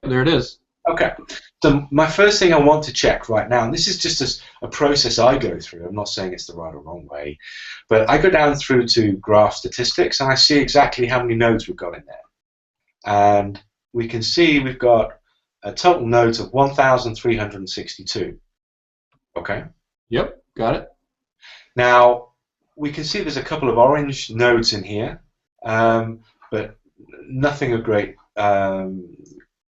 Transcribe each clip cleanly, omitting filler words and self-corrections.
there it is. Okay. So my first thing I want to check right now, and this is just a process I go through. I'm not saying it's the right or wrong way, but I go down through to graph statistics, and I see exactly how many nodes we've got in there. And we can see we've got a total nodes of 1,362. Okay. Yep, got it. Now, we can see there's a couple of orange nodes in here, but nothing of great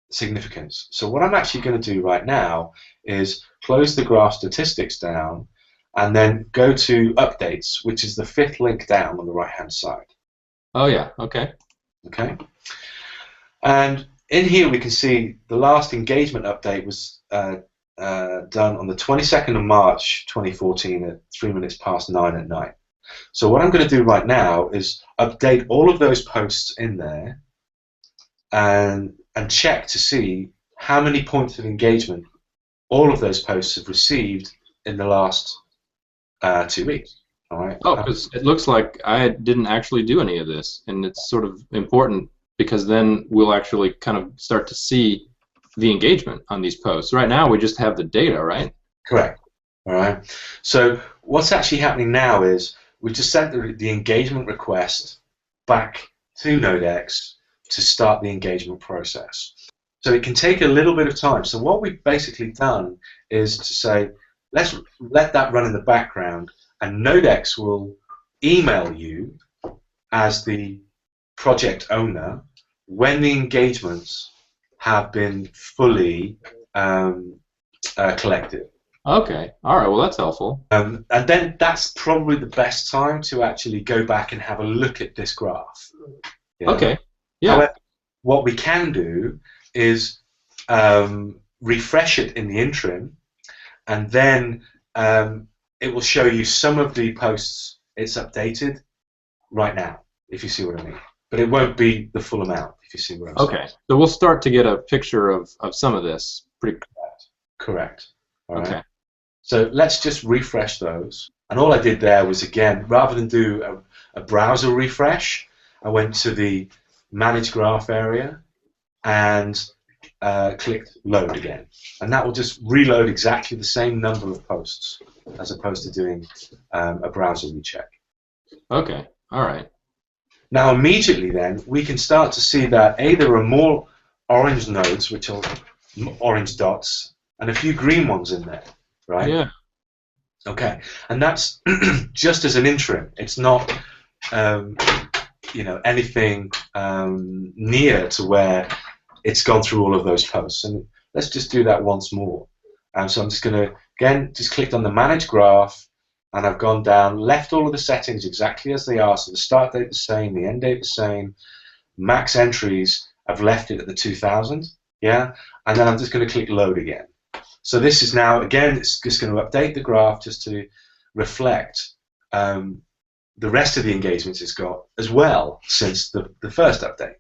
significance. So what I'm actually going to do right now is close the graph statistics down and then go to updates, which is the 5th link down on the right-hand side. Oh, yeah, okay. Okay. And in here we can see the last engagement update was done on the 22nd of March 2014 at 3 minutes past 9 at night. So what I'm going to do right now is update all of those posts in there and check to see how many points of engagement all of those posts have received in the last 2 weeks. All right. Oh, because it looks like I didn't actually do any of this, and it's sort of important because then we'll actually kind of start to see the engagement on these posts. Right now we just have the data, right? Correct. All right. So what's actually happening now is we just sent the engagement request back to NOD3x to start the engagement process. So it can take a little bit of time. So what we've basically done is to say, let's let that run in the background, and NOD3x will email you as the project owner when the engagements have been fully collected. Okay, all right, well that's helpful. And then that's probably the best time to actually go back and have a look at this graph. Yeah. Okay, yeah. However, what we can do is refresh it in the interim, and then it will show you some of the posts it's updated right now, if you see what I mean. But it won't be the full amount, if you see what I'm saying. Okay, so we'll start to get a picture of some of this. Pretty correct. All right. Okay. So let's just refresh those. And all I did there was, again, rather than do a browser refresh, I went to the Manage Graph area and clicked Load again. And that will just reload exactly the same number of posts as opposed to doing a browser recheck. Okay, all right. Now immediately then, we can start to see that there are more orange nodes, which are orange dots, and a few green ones in there, right? Yeah. Okay, and that's just as an interim. It's not, anything near to where it's gone through all of those posts. And let's just do that once more. So I'm just going to, again, just clicked on the Manage Graph, and I've gone down, left all of the settings exactly as they are. So the start date the same, the end date the same, max entries, I've left it at the 2000, yeah? And then I'm just going to click Load again. So this is now, again, it's just going to update the graph just to reflect the rest of the engagements it's got as well since the first update.